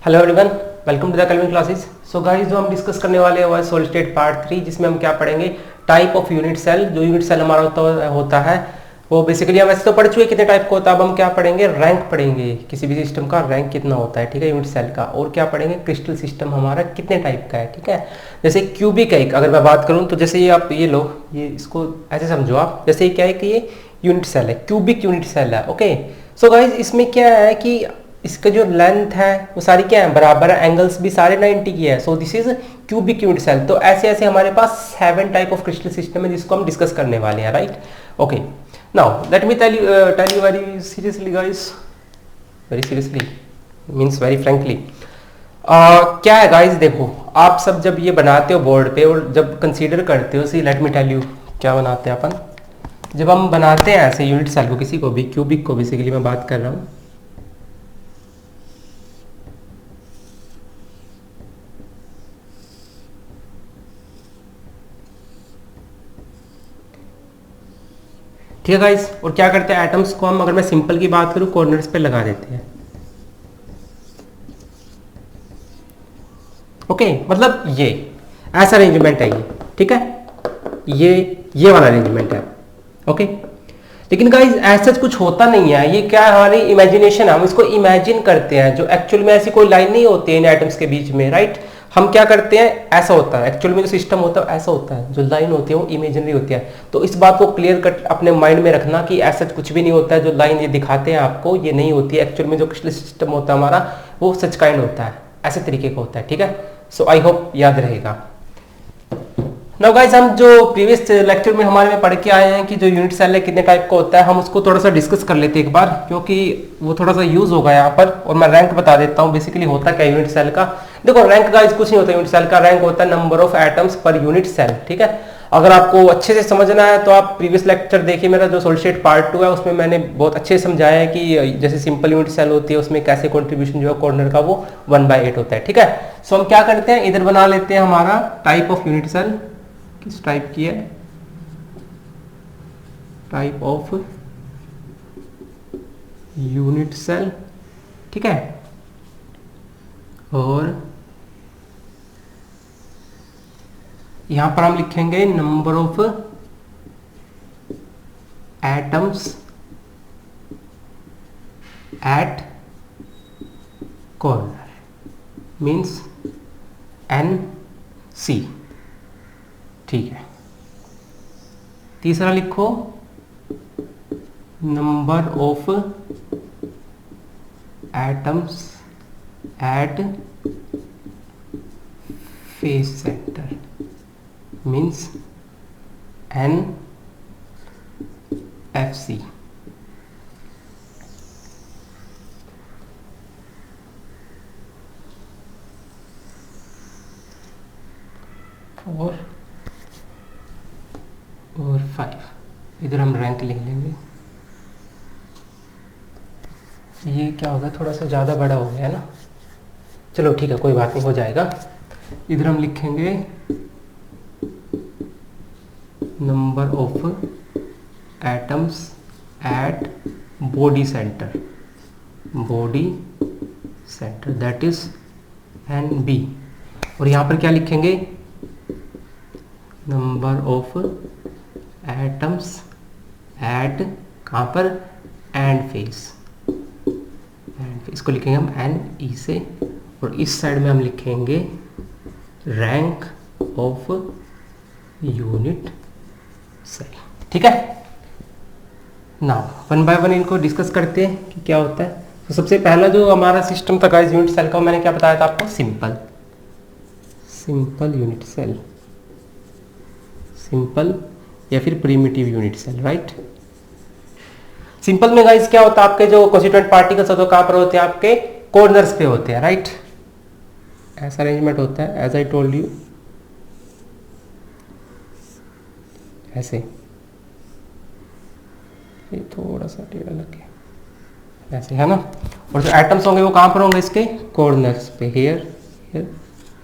Hello everyone, welcome to the कलविंग classes. So guys, जो हम डिस्कस करने वाले हैं सॉलिड स्टेट पार्ट 3, जिसमें हम क्या पढ़ेंगे, टाइप ऑफ यूनिट सेल। जो यूनिट सेल हमारा होता है वो बेसिकली हम ऐसे तो पढ़ चुके कितने टाइप का होता है। अब हम क्या पढ़ेंगे, रैंक पढ़ेंगे, किसी भी सिस्टम का रैंक कितना होता है, ठीक है, यूनिट सेल का। और क्या पढ़ेंगे, क्रिस्टल सिस्टम हमारा कितने टाइप का है, ठीक है। जैसे क्यूबिक है, अगर मैं बात करूँ तो जैसे ये आप ये लो, ये इसको ऐसे समझो आप, जैसे क्या है कि ये यूनिट सेल है, क्यूबिक यूनिट सेल है। ओके, सो गाइज इसमें क्या है कि इसका जो लेंथ है वो सारी क्या है, बराबर है, एंगल्स भी सारे 90 की है। So this is cubic unit cell. तो ऐसे ऐसे हमारे पास 7 टाइप ऑफ क्रिस्टल सिस्टम है जिसको हम डिस्कस करने वाले हैं, right. Okay, now let me tell you very seriously guys, very seriously means very frankly. क्या है गाइस, देखो आप सब जब ये बनाते हो बोर्ड पे और जब कंसीडर करते हो, सी लेट मी टेल यू क्या बनाते हैं अपन। जब हम बनाते हैं ऐसे यूनिट सेल को, किसी को भी, क्यूबिक को बेसिकली मैं बात कर रहा हूँ, ठीक है गाइस। और क्या करते हैं, एटम्स को हम, अगर मैं सिंपल की बात करूं, कॉर्नर्स पे लगा देते हैं। ओके, मतलब ये ऐसा अरेंजमेंट है ये, ठीक है, ये वाला अरेंजमेंट है। ओके, लेकिन गाइस ऐसा कुछ होता नहीं है, ये क्या है, हमारी इमेजिनेशन है, हम इसको इमेजिन करते हैं। जो एक्चुअल में ऐसी कोई लाइन नहीं होती है इन एटम्स के बीच में, राइट। हम क्या करते हैं, ऐसा होता है एक्चुअल में, जो सिस्टम होता है ऐसा होता है, जो लाइन होती है वो इमेजिनरी होती है। तो इस बात को क्लियर कट अपने माइंड में रखना कि ऐसा कुछ भी नहीं होता है। जो लाइन ये दिखाते हैं आपको, ये नहीं होती है एक्चुअल में। जो क्रिस्टल सिस्टम होता है हमारा, वो सच काइंड होता है, ऐसे तरीके का होता है, ठीक है। सो आई होप याद रहेगा। नाउ गाइस, हम जो प्रीवियस लेक्चर में हमारे में पढ़ के आए हैं कि जो यूनिट सेल है कितने टाइप का होता है, हम उसको थोड़ा सा डिस्कस कर लेते हैं एक बार, क्योंकि वो थोड़ा सा यूज होगा यहाँ पर। और मैं रैंक बता देता हूँ बेसिकली होता क्या यूनिट सेल का। देखो रैंक गाइस कुछ नहीं होता यूनिट सेल का, रैंक होता है number of atoms per unit cell, ठीक है। अगर आपको अच्छे से समझना है तो आप प्रीवियस लेक्चर देखिए, मेरा जो सॉलिड स्टेट पार्ट 2 है, उसमें मैंने बहुत अच्छे से समझाया है कि जैसे सिंपल यूनिट सेल होती है उसमें कैसे कंट्रीब्यूशन जो है कॉर्नर का वो 1/8 होता है, ठीक है। सो हम क्या करते हैं, इधर बना लेते हैं हमारा टाइप ऑफ यूनिट सेल। किस टाइप की है, टाइप ऑफ यूनिट सेल, ठीक है। और यहां पर हम लिखेंगे number of atoms at corner, means NC, ठीक है। तीसरा लिखो number of atoms at face center, means NFC। और 5 इधर हम रैंक लिख लेंगे। ये क्या होगा, थोड़ा सा ज़्यादा बड़ा हो गया है ना, चलो ठीक है, कोई बात नहीं, हो जाएगा। इधर हम लिखेंगे number of atoms at body center, body center, that is NB। और यहाँ पर क्या लिखेंगे, नंबर ऑफ एटम्स एट, कहाँ पर, एंड फेस, इसको लिखेंगे हम NE से। और इस साइड में हम लिखेंगे रैंक ऑफ यूनिट सेल, ठीक है। नाउ 1 बाय 1 इनको डिस्कस करते हैं कि क्या होता है। तो सबसे पहला जो हमारा सिस्टम था गाइस यूनिट सेल का, मैंने क्या बताया था आपको, सिंपल यूनिट सेल, सिंपल या फिर primitive unit cell, right. Simple में गाइस क्या होता है, आपके जो कॉन्स्टिट्यूएंट पार्टिकल्स होते हैं कहां पर होते हैं, आपके कॉर्नर्स पे होते हैं, राइट। ऐसा अरेंजमेंट होता है, एज आई टोल्ड यू, ऐसे। ये थोड़ा सा टेढ़ा लगे, ऐसे है ना। और जो एटम्स होंगे वो कहां पर होंगे, इसके कॉर्नर्स पे, here here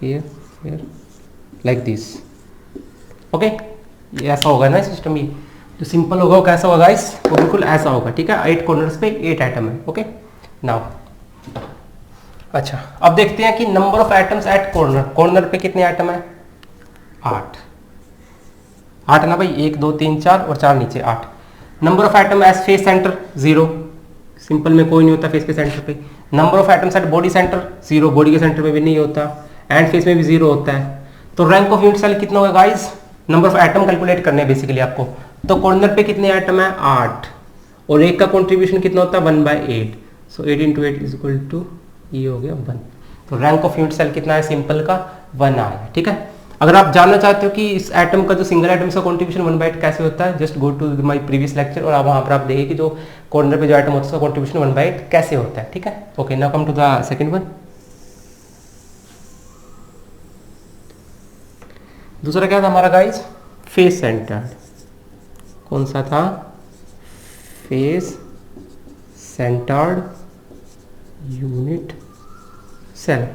here here, like this. Okay, ये ऐसा होगा ना सिस्टम। ये जो सिंपल होगा वो कैसा होगा गाइस, वो बिल्कुल ऐसा होगा, ठीक है। 8 कॉर्नर्स पे 8 एटम है। ओके, नाउ अच्छा, अब देखते हैं कि number of atoms at corner, corner पे कितने एटम है? 8। 8 ना भाई, 1 2 3 4 और 4 नीचे, 8। Number of atom as face center 0, simple में कोई नहीं होता फेस के सेंटर पे। Number of atoms at body center 0, body के सेंटर में भी नहीं होता, एंड फेस में भी 0 होता है। तो रैंक ऑफ यूनिट सेल कितना होगा guys? Number of atom calculate करने हैं बेसिकली आपको। तो कॉर्नर पे कितने एटम है? 8, और एक का कॉन्ट्रीब्यूशन कितना होता है? 1/8। सो 8 × 8 इज इक्वल टू, ये हो गया 1। तो रैंक ऑफ यूनिट सेल कितना है? सिंपल का 1 आया। ठीक है, अगर आप जानना चाहते हो कि इस एटम का जो सिंगल एटम का कॉन्ट्रीब्यूशन 1/8 कैसे होता है, just go to my previous lecture और आप वहां पर आप देखिए कि जो कॉर्नर पे जो एटम होता है उसका कॉन्ट्रीब्यूशन 1/8 कैसे होता है। ठीक है, okay, now come to the second one. दूसरा क्या था हमारा गाइस? Face centred. कौन सा था? Face centered unit cell.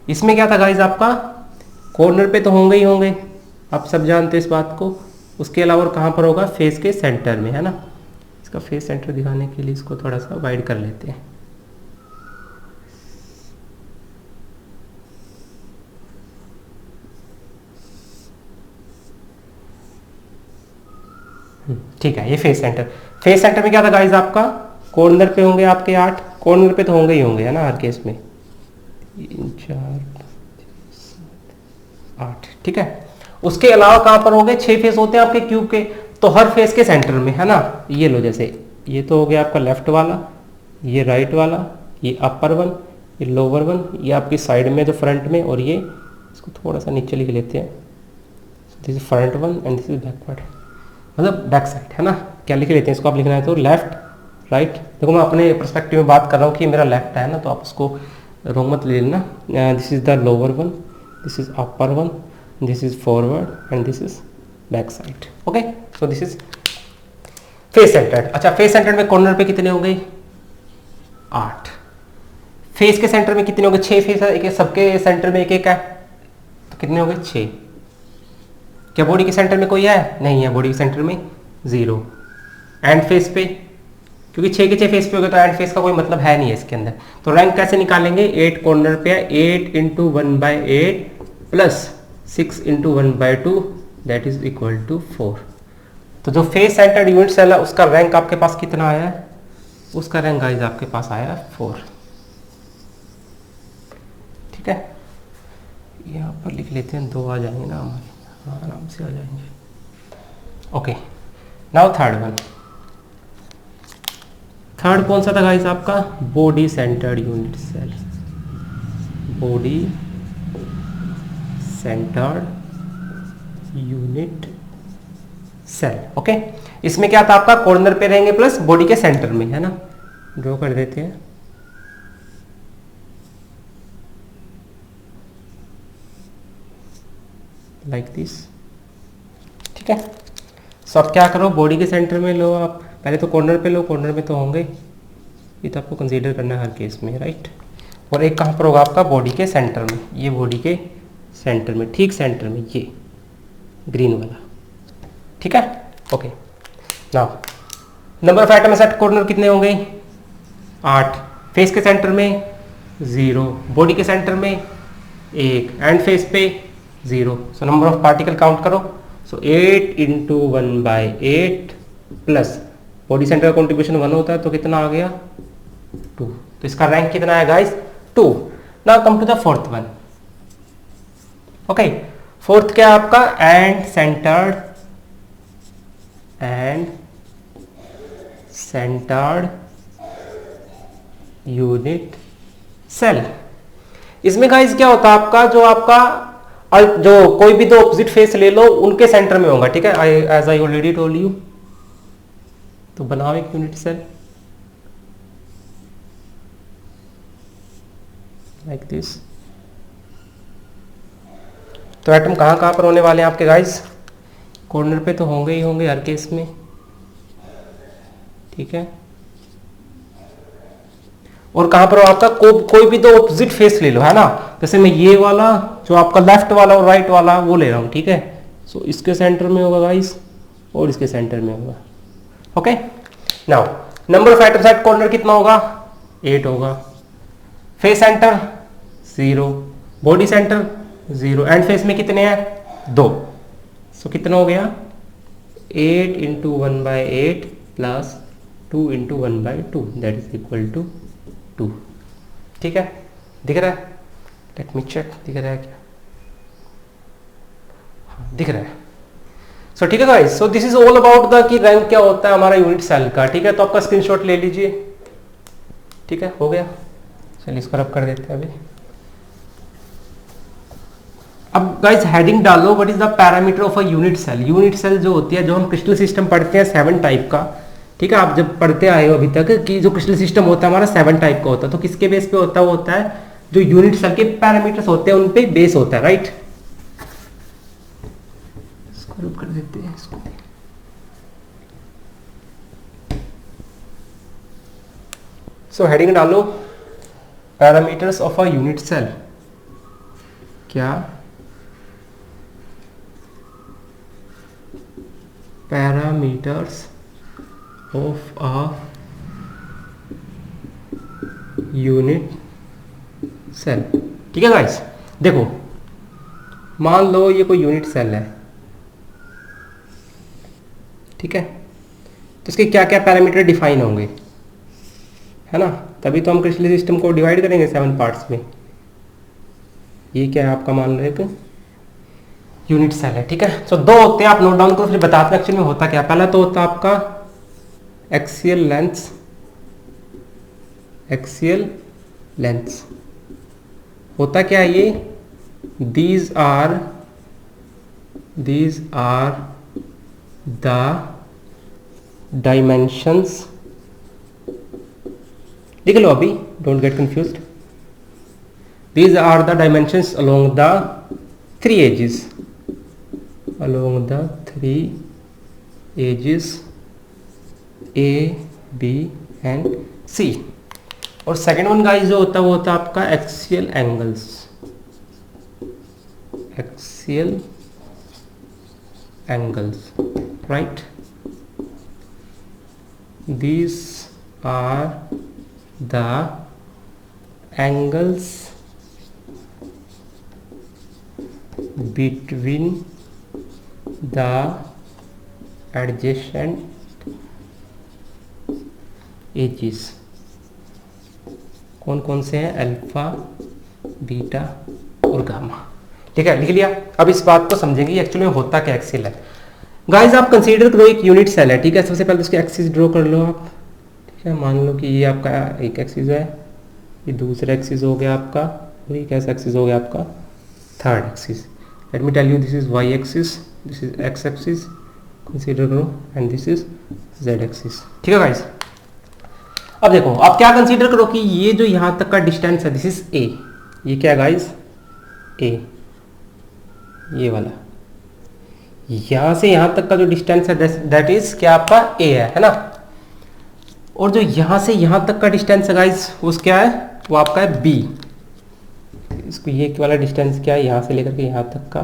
इसमें क्या था गाइस आपका? कॉर्नर पे तो होंगे ही होंगे, आप सब जानते हैं इस बात को। उसके अलावा और कहाँ पर होगा? फेस के सेंटर में, है ना। इसका फेस सेंटर दिखाने के लिए इसको थोड़ा सा वाइड कर लेते हैं। ठीक है, ये फेस सेंटर। फेस सेंटर में क्या था गाइस आपका? कॉर्नर पे होंगे आपके 8, कॉर्नर पे तो होंगे ही होंगे, है ना, हर केस में। 3 4 8, ठीक है। उसके अलावा कहां पर होंगे? 6 फेस होते हैं आपके क्यूब के, तो हर फेस के सेंटर में, है ना। ये लो, जैसे ये तो हो गया आपका लेफ्ट वाला, ये राइट वाला, ये अपर वन, ये लोअर वन, ये आपकी साइड में जो फ्रंट में, और ये इसको थोड़ा सा नीचे लिख लेते हैं। This is front one and this is backward, मतलब बैक साइड, है ना। क्या लिख लेते हैं इसको? आप लिखना है तो लेफ्ट राइट। देखो मैं अपने पर्सपेक्टिव में बात कर रहा हूँ कि मेरा लेफ्ट है ना, तो आप उसको रॉन्ग मत ले लेना। This is the lower one, this is upper one, this is forward and this is back side. Okay, so this is face centred. अच्छा, फेस सेंटर्ड में कॉर्नर पे कितने हो गए? 8। फेस के सेंटर में कितने हो गए? 6 फेस है, एक सबके सेंटर में एक एक है, तो कितने हो गए? 6। क्या बॉडी के सेंटर में कोई है? नहीं है, बॉडी के सेंटर में 0। एंड फेस पे, क्योंकि 6 के 6 फेस पे हो गए तो एंड फेस का कोई मतलब है नहीं है इसके अंदर। तो रैंक कैसे निकालेंगे? 8 कॉर्नर पे है, 8 × 1/8 plus 6 × 1/2 that is equal to 4। तो जो फेस सेंटर्ड यूनिट सेल है उसका रैंक आपके पास कितना आया है? उसका रैंक गाइस आपके पास आया है 4। ठीक है, यहाँ पर लिख लेते हैं, 2 आ जाएंगे ना हमारे, हाँ आराम से आ जाएंगे। Okay, now third one. Third कौन सा था गाइस आपका? Body centered unit cell. Body centered unit cell. Okay, इसमें क्या था आपका? कॉर्नर पे रहेंगे प्लस बॉडी के सेंटर में, है ना। ड्रॉ कर देते हैं। लाइक दिस, ठीक है। सो अब क्या करो? बॉडी के सेंटर में लो आप, पहले तो कॉर्नर पे लो, कॉर्नर में तो होंगे, ये तो आपको कंसीडर करना है हर केस में, राइट। और एक कहाँ पर होगा आपका? बॉडी के सेंटर में, ये बॉडी के सेंटर में, ठीक सेंटर में, ये ग्रीन वाला, ठीक है। Okay, now number of atoms at corner कितने होंगे? 8। फेस के सेंटर में 0, बॉडी के सेंटर में 1, एंड फेस पे 0। So number of particle count करो। सो 8 × 1/8 प्लस बॉडी सेंटर का कॉन्ट्रीब्यूशन 1 होता है, तो कितना आ गया? 2। तो इसका रैंक कितना है guys? 2। Now come to the fourth one. Okay, fourth क्या है आपका? End centered unit cell. इसमें गाइस क्या होता है आपका? जो आपका जो कोई भी दो ऑपोजिट फेस ले लो, उनके सेंटर में होगा, ठीक है, as I already told you. तो बनाओ एक यूनिट सेल लाइक दिस। तो एटम कहाँ कहाँ पर होने वाले हैं आपके गाइस? कॉर्नर पे तो होंगे ही होंगे हर केस में, ठीक है। और कहां पर हो आपका? कोई भी दो ऑपोजिट फेस ले लो, है ना। जैसे मैं ये वाला जो आपका लेफ्ट वाला और राइट वाला वो ले रहा हूं, ठीक है। सो इसके सेंटर में होगा गाइस, और इसके सेंटर में होगा। Okay, now number of atoms at corner कितना होगा? 8 होगा। Face center 0, body center 0, and face में कितने हैं 2, सो कितना हो गया 8 into 1/8 plus 2 into 1/2 that is equal to 2। ठीक है, दिख रहा है? लेट मी चेक, दिख रहा है क्या? हाँ दिख रहा है। सो ठीक है guys, so this is all about the कि रैंक क्या होता है हमारा यूनिट सेल का। ठीक है, तो आपका स्क्रीनशॉट ले लीजिए। ठीक है, हो गया। चलिए इसको रब कर देते हैं अभी। अब गाइस हेडिंग डालो, what is the parameter of a unit cell. Unit cell जो होती है, जो हम क्रिस्टल सिस्टम पढ़ते हैं 7 टाइप का। ठीक है, आप जब पढ़ते आए हो अभी तक कि जो क्रिस्टल सिस्टम होता है हमारा 7 टाइप का होता है, तो किसके बेस पे होता है? वो होता है जो यूनिट सेल के पैरामीटर्स होते हैं उन पे बेस होता है, राइट। इसको रब कर देते हैं इसको। सो हेडिंग डालो parameters of a unit cell. क्या parameters of a unit cell. ठीक है गाइस, देखो मान लो ये कोई यूनिट सेल है। ठीक है, तो इसके क्या क्या पैरामीटर डिफाइन होंगे, है ना? तभी तो हम क्रिस्टल सिस्टम को डिवाइड करेंगे 7 पार्ट्स में। ये क्या है आपका, मान लो एक यूनिट सेल है। ठीक है, तो 2 होते हैं, आप नोट डाउन करो फिर बताते हैं एक्चुअली में होता क्या। पहला तो होता है आपका एक्सियल लेंथ। एक्सियल लेंथ होता क्या है ये? these are the dimensions। लिख लो अभी, don't get confused। these are the dimensions along the 3 edges, along the 3 edges A, B and C। और सेकेंड वन गाइस जो होता है वो होता है आपका axial angles. Axial angles, right. these are the angles between the adjacent edges। कौन कौन से हैं? अल्फा, बीटा और गामा। ठीक है, लिख लिया। अब इस बात को समझेंगे एक्चुअली में होता क्या एक्सियल है। गाइस आप कंसीडर करो एक यूनिट सेल है। ठीक है, सबसे पहले उसकी एक्सिस ड्रॉ कर लो आप। ठीक है, मान लो कि ये आपका एक एक्सिस है, ये दूसरा एक्सिस हो गया आपका, और ये कैसा एक्सिस हो गया आपका? Third axis. Let me tell you, this is Y axis, this is X axis, consider करो, and this is Z axis. ठीक है गाइस, अब देखो आप क्या कंसीडर करो कि ये जो यहां तक का डिस्टेंस है, दिस इज ए। ये क्या है गाइस? ए, ये वाला यहां से यहां तक का जो डिस्टेंस है दैट इज क्या आपका? ए है ना। और जो यहां से यहां तक का डिस्टेंस है गाइस वो क्या है? वो आपका है बी। इसको ये वाला डिस्टेंस क्या है? यहां से लेकर के यहां तक का,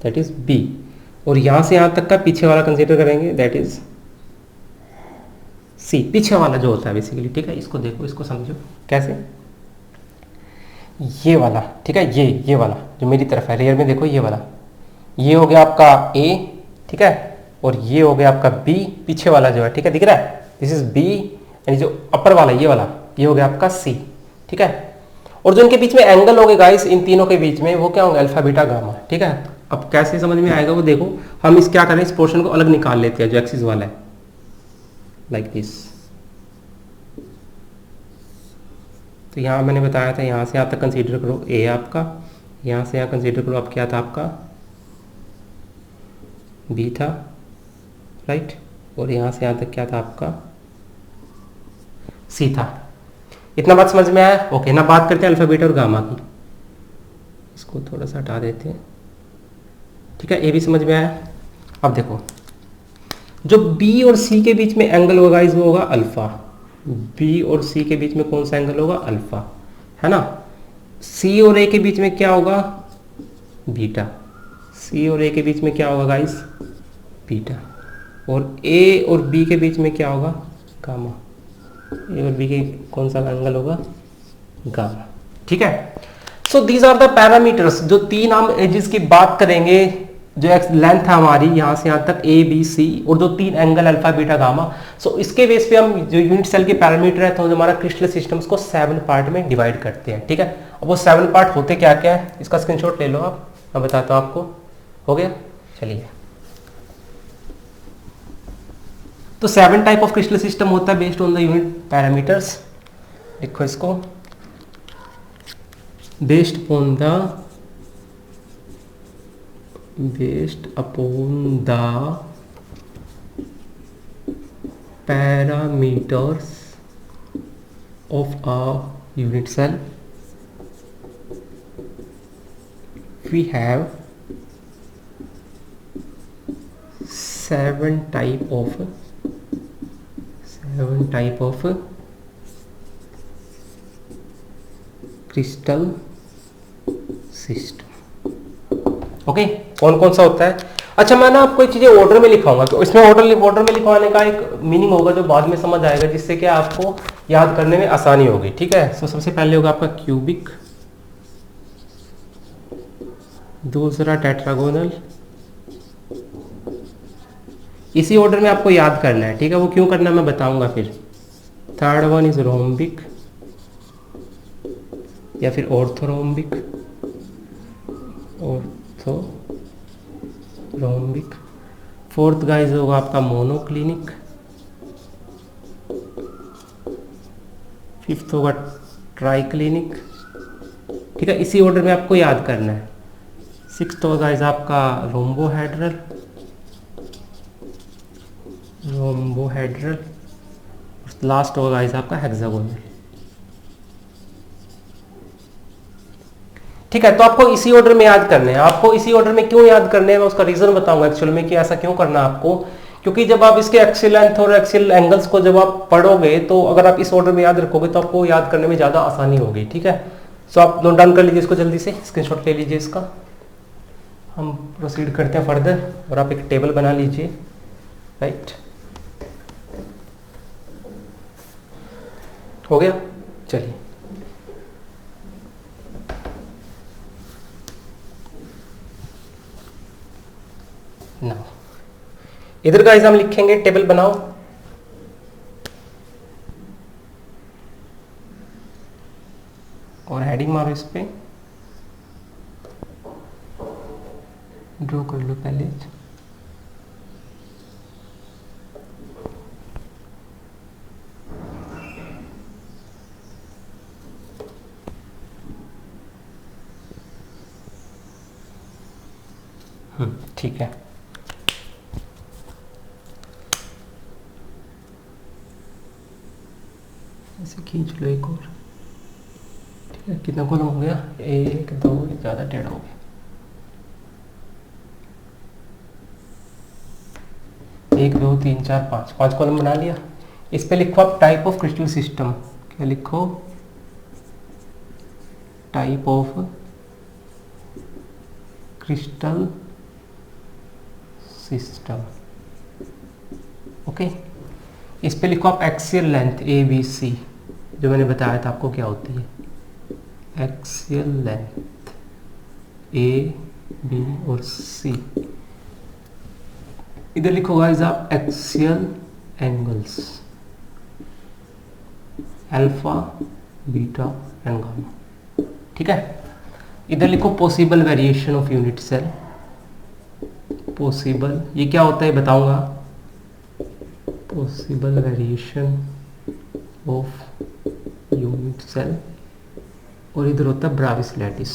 दैट इज बी। और यहां से यहां तक का पीछे वाला कंसीडर करेंगे, दैट इज सी, पीछे वाला जो होता है बेसिकली। ठीक है, इसको देखो, इसको समझो कैसे। ये वाला, ठीक है, ये वाला जो मेरी तरफ है रेयर में, देखो ये वाला, ये हो गया आपका ए। ठीक है, और ये हो गया आपका बी, पीछे वाला जो है। ठीक है, दिख रहा है? दिस इज बी, यानी जो अपर वाला ये वाला, ये हो गया आपका सी। ठीक है, और जो इनके बीच में एंगल होंगे गाइस, इन तीनों के बीच में, वो क्या होंगे? Alpha, beta, gamma. ठीक है, अब कैसे समझ में आएगा वो देखो। हम इस क्या करें, इस पोर्शन को अलग निकाल लेते हैं जो एक्सिस वाला है, लाइक दिस। तो यहाँ मैंने बताया था, यहाँ से यहाँ तक कंसीडर करो ए आपका, यहाँ से यहाँ कंसीडर करो अब क्या था आपका? बी था, राइट। और यहाँ से यहाँ तक क्या था आपका? सी था। इतना बात समझ में आया? ओके ना, बात करते हैं अल्फा, बीटा और गामा की। इसको थोड़ा सा हटा देते हैं। ठीक है, ए भी समझ में आया। अब देखो, जो बी और सी के बीच में एंगल होगा इस वो होगा अल्फा। बी और सी के बीच में कौन सा एंगल होगा? अल्फा, है ना। सी और ए के बीच में क्या होगा? बीटा। सी और ए के बीच में क्या होगा गाइस? बीटा। और ए और बी के बीच में क्या होगा? गामा। ए और बी के कौन सा एंगल होगा? गामा। ठीक है। So these are the parameters, जो 3 हम एजेस की बात करेंगे, जो लेंथ है हमारी यहाँ से यहाँ तक ए बी सी, और जो 3 एंगल अल्फा बीटा गामा। सो इसके बेस पे हम जो यूनिट सेल के पैरामीटर है, तो जो हमारा क्रिस्टल सिस्टम उसको 7 पार्ट में डिवाइड करते हैं, ठीक है। अब वो 7 पार्ट होते क्या क्या है, इसका स्क्रीनशॉट ले लो आप, मैं बताता हूँ आपको। हो गया, चलिए। तो 7 टाइप ऑफ क्रिस्टल सिस्टम होता है based on the unit parameters. लिखो इसको, based upon the parameters of a unit cell we have 7 type of crystal system. Okay, कौन कौन सा होता है। अच्छा, मैं ना आपको चीजें ऑर्डर में लिखाऊंगा, तो इसमें ऑर्डर में लिखवाने का एक मीनिंग होगा जो बाद में समझ आएगा, जिससे कि आपको याद करने में आसानी होगी, ठीक है। तो सबसे पहले होगा आपका क्यूबिक, दूसरा टेट्रागोनल, इसी ऑर्डर में आपको याद करना है, ठीक है। वो क्यों करना मैं बताऊंगा फिर। थर्ड वन इज रोम्बिक या फिर ऑर्थोरोम्बिक, फोर्थ गाइस होगा आपका मोनोक्लिनिक, फिफ्थ होगा ट्राइक्लिनिक, ठीक है। इसी ऑर्डर में आपको याद करना है। सिक्स्थ होगा गाइस आपका रोम्बोहेड्रल, लास्ट होगा गाइस आपका हेक्सागोनल, ठीक है। तो आपको इसी ऑर्डर में याद करने हैं। आपको इसी ऑर्डर में क्यों याद करने हैं, मैं उसका रीजन बताऊंगा एक्चुअल में कि ऐसा क्यों करना आपको। क्योंकि जब आप इसके एक्सियल लेंथ और एक्सियल एंगल्स को जब आप पढ़ोगे, तो अगर आप इस ऑर्डर में याद रखोगे तो आपको याद करने में ज़्यादा आसानी होगी, ठीक है। सो आप नोट डाउन कर लीजिए इसको, जल्दी से स्क्रीनशॉट ले लीजिए इसका। हम प्रोसीड करते हैं फर्दर, और आप एक टेबल बना लीजिए, राइट। हो गया, चलिए। नाउ इधर गाइस हम लिखेंगे, टेबल बनाओ। और हेडिंग मारो इस पे, ड्रॉ कर लो पहले। ठीक है। ऐसे खींच लो एक और, ठीक है। कितना कॉलम हो गया, 1 2, ज़्यादा टेढ़ा हो गया। 1 2 3 4 5 कॉलम बना लिया। इस पे लिखो आप टाइप ऑफ क्रिस्टल सिस्टम। क्या लिखो, type of crystal system, okay. इस पे लिखो आप axial length A B C, जो मैंने बताया था आपको क्या होती है, एक्सियल लेंथ ए बी और सी। इधर लिखो गाइस आप axial angles alpha beta and gamma, ठीक है। इधर लिखो possible variation of unit cell, possible ये क्या होता है बताऊंगा, possible variation of unit cell. और इधर होता है ब्राविस लैटिस,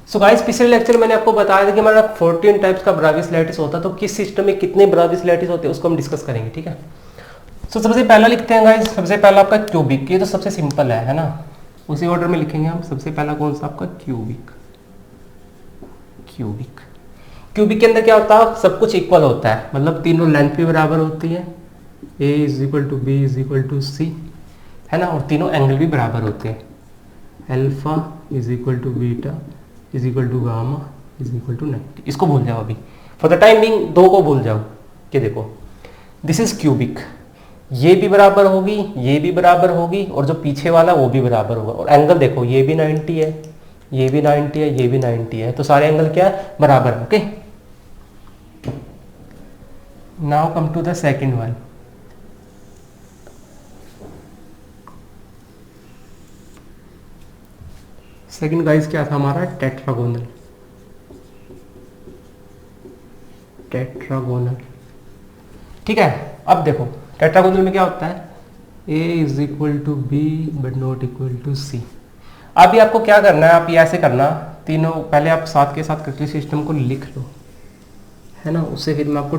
सो गाइस पिछले लेक्चर मैंने आपको बताया था कि हमारा 14 टाइप्स का ब्राविस लैटिस होता है। तो किस सिस्टम में कितने ब्राविस लैटिस होते हैं उसको हम डिस्कस करेंगे, ठीक है। सो सबसे पहला लिखते हैं गाइस, सबसे पहला आपका क्यूबिक, ये तो सबसे सिंपल है ना। उसी ऑर्डर में लिखेंगे हम। सबसे पहला कौन सा आपका क्यूबिक, क्यूबिक के अंदर क्या होता है, सब कुछ इक्वल होता है, मतलब तीनों लेंथ भी बराबर होती है, a = b = c, है ना। और तीनों एंगल भी बराबर होते हैं, अल्फा = बीटा = गामा = 90। इसको भूल जाओ अभी, फॉर द टाइम बिंग 2 को भूल जाओ। ये देखो, दिस इज क्यूबिक, ये भी बराबर होगी, ये भी बराबर होगी, और जो पीछे वाला वो भी बराबर होगा। और एंगल देखो, ये भी 90 है, ये भी 90 है, ये भी 90 है, तो सारे एंगल क्या है, बराबर है। Okay, now come to the second one. Second guys क्या था हमारा, टेट्रागोनल। टेट्रागोनल, ठीक है। अब देखो टेट्रागोनल में क्या होता है, A is equal to B but not equal to C. अभी आपको क्या करना है, आप ये ऐसे करना, तीनों पहले आप साथ के साथ क्रिटिकल सिस्टम को लिख लो, है ना, उससे फिर मैं आपको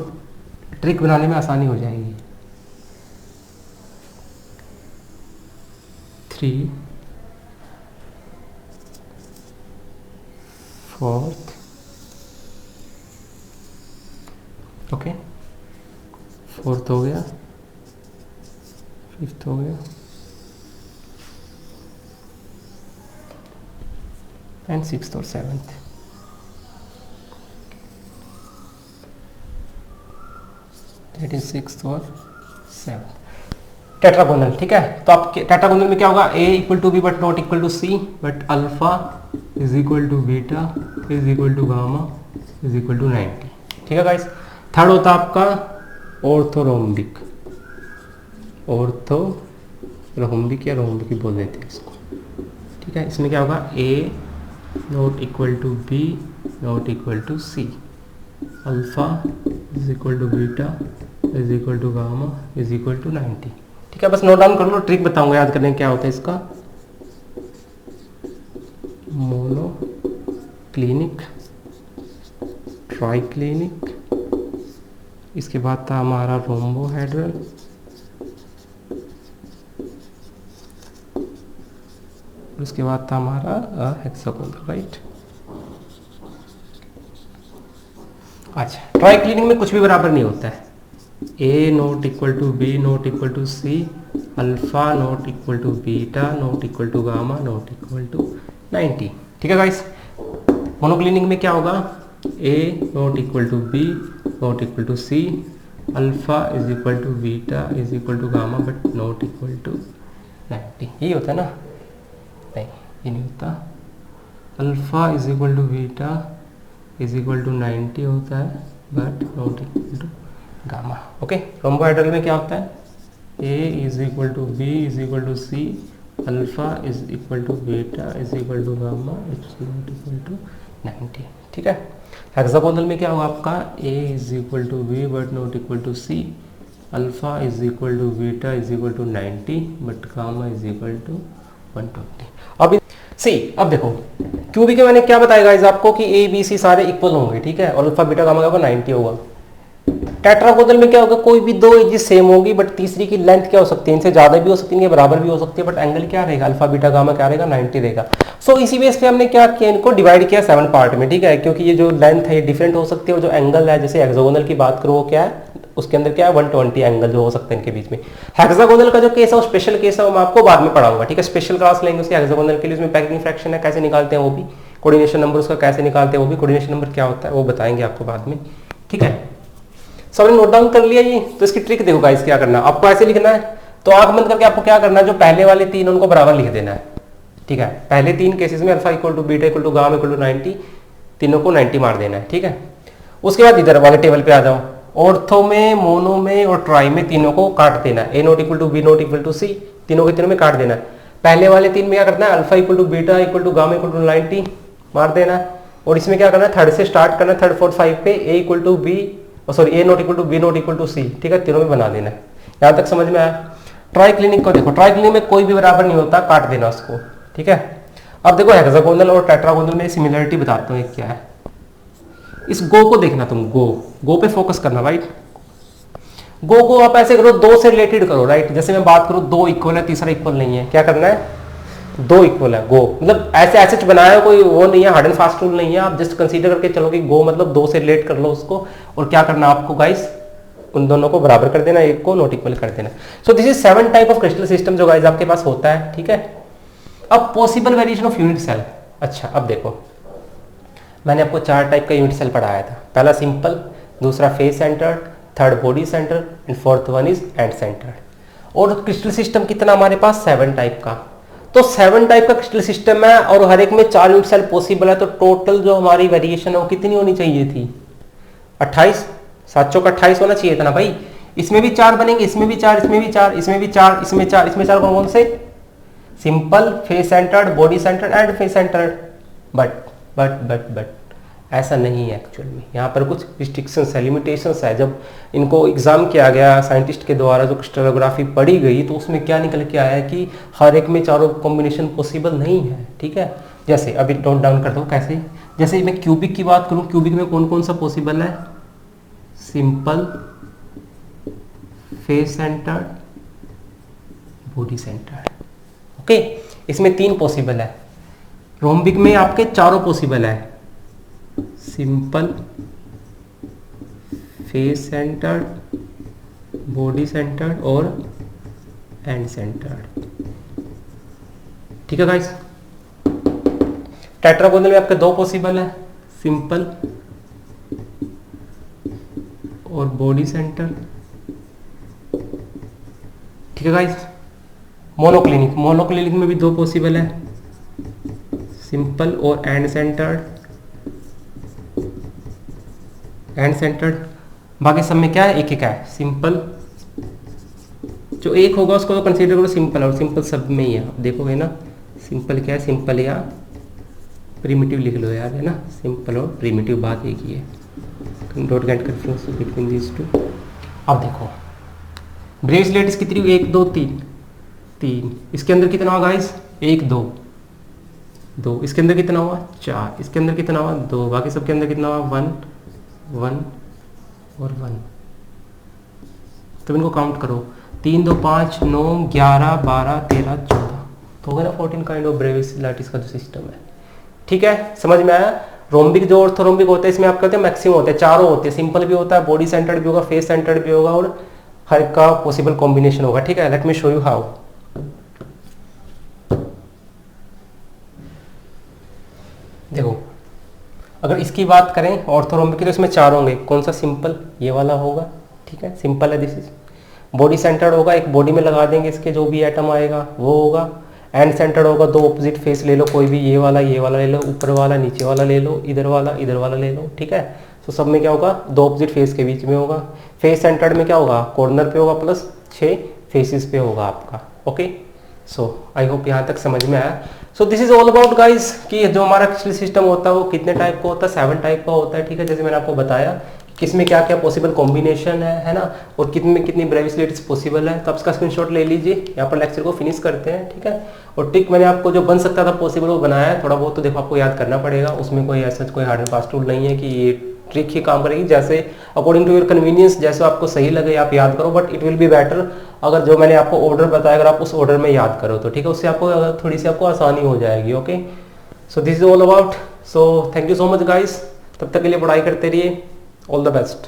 ट्रिक बनाने में आसानी हो जाएगी। 3 4th, ओके, 4th हो गया, 5th हो गया, एंड 6th और 7th। दैट इज 6th और 7th टेट्रागोनल, ठीक है। तो आप टेट्रागोनल में क्या होगा, A equal to B but not equal to C, but alpha is equal to beta is equal to gamma is equal to 90, ठीक है गाइस। थर्ड होता है आपका ऑर्थोरोम्बिक, ऑर्थोरोम्बिक या रोम्बिक ही बोल देते हैं इसको, ठीक है। इसमें क्या होगा, A not equal to B not equal to C, alpha is equal to beta is equal to gamma is equal to 90, ठीक है। बस नोट डाउन कर लो, ट्रिक बताऊंगा याद करने क्या होता है इसका। मोनोक्लिनिक, ट्राइक्लिनिक, इसके बाद था हमारा रोम्बोहेड्रल, उसके बाद था हमारा हेक्सागोनल, राइट। अच्छा, ट्राइक्लिनिक में कुछ भी बराबर नहीं होता है, A not equal to B not equal to C, alpha not equal to beta not equal to gamma not equal to 90, ठीक है गाइस। मोनोक्लिनिक में क्या होगा, A not equal to B not equal to C, alpha is equal to beta is equal to gamma but not equal to 90, यही होता है ना, नहीं ये नहीं होता, alpha is equal to beta is equal to 90 होता है but not equal to gamma, okay. Rhombohedral में क्या होता है, A is equal to B is equal to C, alpha is equal to beta is equal to gamma is not equal to 90, ठीक है। Hexagonal में क्या होगा आपका, A is equal to B but not equal to C, alpha is equal to beta is equal to 90 but gamma is equal to 120। अब अब देखो cubic के मैंने क्या बताया गाइस आपको कि A B C सारे इक्वल होंगे, ठीक है, और अल्फा बीटा गामा का 90 होगा। टेट्रागोनल में क्या होगा, कोई भी दो एजेस सेम होगी बट तीसरी की लेंथ क्या हो सकती है, इनसे ज्यादा भी हो सकती है, बराबर भी हो सकती है, बट एंगल क्या रहेगा, अल्फा बीटा गामा क्या रहेगा, 90 रहेगा। सो इसी बेस पे हमने क्या किया, इनको डिवाइड किया 7 पार्ट में, ठीक है, क्योंकि ये जो लेंथ है डिफरेंट हो सकती है, और जो एंगल है जैसे हेक्सागोनल की बात करो वो क्या है, उसके अंदर क्या है 120 एंगल जो हो सकते हैं इनके बीच में। हेक्सागोनल का जो केस है वो स्पेशल केस है, वो मैं आपको बाद में पढ़ाऊंगा, ठीक है, स्पेशल क्लास लेंगे उसके हेक्सागोनल के लिए। उसमें पैकिंग फ्रैक्शन है, कैसे निकालते हैं वो भी, कोऑर्डिनेशन नंबर उसका कैसे निकालते हैं वो भी, कोऑर्डिनेशन नंबर क्या होता है वो बताएंगे आपको बाद में, ठीक है। सबने नोट डाउन कर लिया ये, तो इसकी ट्रिक देखो गाइस क्या करना, आपको ऐसे लिखना है, तो आंख बंद करके आपको क्या करना है, जो पहले वाले तीन उनको बराबर लिख देना है, ठीक है। पहले तीन केसेस में alpha equal to beta equal to gamma equal to 90, तीनों को 90 मार देना है, ठीक है। उसके बाद इधर वाले टेबल पे आ जाओ, ऑर्थो में, मोनो में और ट्राई में तीनों को काट देना है, A not equal to B not equal to C, तीनों के तीनों में काट देना है। पहले वाले तीन में क्या करना है, alpha equal to beta equal to gamma equal to 90 मार देना है, और इसमें क्या करना है, थर्ड से स्टार्ट करना है, थर्ड फोर्थ 5 पे A equal to B sorry A not equal to B not equal to C, ठीक है, तीनों में बना देना है। यहां तक समझ में आया। ट्राई क्लिनिक को देखो, ट्राई क्लिनिक में कोई भी बराबर नहीं होता, काट देना उसको, ठीक है। अब देखो हेक्सागोनल और टेट्रागोनल में सिमिलरिटी बताता हूँ एक क्या है। इस गो को देखना, तुम गो पे फोकस करना, राइट। गो को आप ऐसे करो, दो से रिलेटेड करो, राइट। जैसे मैं बात करूं दो इक्वल है, तीसरा इक्वल नहीं है, क्या करना है, दो इक्वल है, गो मतलब ऐसे ऐसे बनाया, कोई वो नहीं है, हार्ड एंड फास्ट रूल नहीं है, आप जस्ट कंसीडर करके चलो कि गो मतलब दो से रिलेट कर लो उसको, और क्या करना आपको गाइस, उन दोनों को बराबर कर देना, एक को नॉट इक्वल कर देना। So this is 7 type of crystal system जो गाइस आपके पास होता है, ठीक है। अब possible variation of unit cell, अच्छा अब देखो मैंने आपको 4 टाइप का यूनिट सेल पढ़ाया था, पहला सिंपल, दूसरा face centred, third body centre and fourth one is and centred. और क्रिस्टल सिस्टम कितना हमारे पास 7 टाइप का। तो 7 टाइप का क्रिस्टल सिस्टम है और हर एक में 4 यूनिट सेल पॉसिबल है, तो टोटल जो हमारी वेरिएशन है वो कितनी होनी चाहिए थी? 28। 7 चौक 28 होना चाहिए था ना भाई। इसमें भी 4 बनेंगे, इसमें भी 4, इसमें भी 4, इसमें भी 4, इसमें 4, इसमें 4 कौन कौन से? Simple, face centred, body centred and face centred. But ऐसा नहीं है एक्चुअल में, यहाँ पर कुछ रिस्ट्रिक्शंस है, लिमिटेशंस है। जब इनको एग्जाम किया गया साइंटिस्ट के द्वारा, जो क्रिस्टलोग्राफी पढ़ी गई, तो उसमें क्या निकल के आया कि हर एक में चारों कॉम्बिनेशन पॉसिबल नहीं है, ठीक है। जैसे अभी नोट डाउन कर दो कैसे। जैसे मैं क्यूबिक की बात करूँ, क्यूबिक में कौन कौन सा पॉसिबल है? Simple, face centred, body centred, okay. इसमें 3 पॉसिबल है। रोम्बिक में आपके चारों पॉसिबल है, simple, face centred, body centred और एंड सेंटर्ड, ठीक है गाइस। टेट्रागोनल में आपके 2 पॉसिबल है, सिंपल और बॉडी सेंटर, ठीक है गाइस। मोनोक्लिनिक में भी 2 पॉसिबल है, सिंपल और एंड सेंटर्ड। बाकी सब में क्या है? एक है, सिंपल। जो एक होगा उसको तो कंसीडर करो सिंपल, और सिंपल सब में ही है। आप देखोगे ना, सिंपल क्या है? सिंपल या प्रिमिटिव लिख लो यार, है ना। सिंपल और प्रिमिटिव बात एक ही है, don't get confuse between these two. अब देखो ब्रेसलेट्स कितनी? 1 2 3। इसके अंदर कितना हुआ गाइस? 1 2। इसके अंदर कितना हुआ? 4। इसके अंदर कितना हुआ? 2। बाकी सबके अंदर कितना हुआ? 1 1 और 1। तो इनको काउंट करो, 3 2 5 9 11 12 13 14, तो हो गया ना 14 काइंड ऑफ ब्रेसलेट्स का जो सिस्टम है, ठीक है। समझ में आया? रोम्बिक जो ऑर्थोरोम्बिक होता है, इसमें आप कहते हैं मैक्सिमम होते हैं, चारों होते हैं। सिंपल भी होता है, बॉडी सेंटर्ड भी होगा, फेस सेंटर्ड भी होगा और हर का पॉसिबल कॉम्बिनेशन होगा, ठीक है। Let me show you how. देखो अगर इसकी बात करें ऑर्थोरोम्बिक की, तो इसमें 4 होंगे। कौन सा? सिंपल, ये वाला होगा, ठीक है, सिंपल है, दिस इज। बॉडी सेंटर्ड होगा, एक बॉडी में लगा देंगे, इसके जो भी एटम आएगा वो होगा। एंड सेंटर्ड होगा, 2 ऑपोजिट फेस ले लो कोई भी, ये वाला ले लो, ऊपर वाला नीचे वाला ले लो, इधर वाला ले लो, ठीक है। तो सब में क्या होगा? 2 ऑपोजिट फेस के बीच में होगा। फेस सेंटर्ड में क्या होगा? कॉर्नर पे होगा, प्लस 6 फेसेस पे होगा आपका, ओके। सो आई होप यहाँ तक समझ में आया। सो this is all about guys कि जो हमारा क्रिस्टल सिस्टम होता है वो कितने टाइप का होता है? 7 टाइप का होता है, ठीक है। जैसे मैंने आपको बताया किसमें क्या क्या पॉसिबल कॉम्बिनेशन है ना, और कितनी ब्रेसलेट्स पॉसिबल है। तो आप इसका स्क्रीनशॉट ले लीजिए। यहाँ पर लेक्चर को फिनिश करते हैं, ठीक है। और ट्रिक मैंने आपको जो बन सकता था पॉसिबल वो बनाया है। थोड़ा बहुत तो देखो आपको याद करना पड़ेगा, उसमें कोई ऐसा कोई हार्ड एंड फास्ट रूल नहीं है कि ये ट्रिक ही काम करेगी। जैसे अकॉर्डिंग टू योर कन्वीनियंस, जैसे आपको सही लगे आप याद करो, but it will be better अगर जो मैंने आपको ऑर्डर बताया अगर आप उस ऑर्डर में याद करो तो, ठीक है। उससे आपको थोड़ी सी आपको आसानी हो जाएगी, okay. So this is all about. So thank you so much guys, तब तक के लिए पढ़ाई करते रहिए। All the best.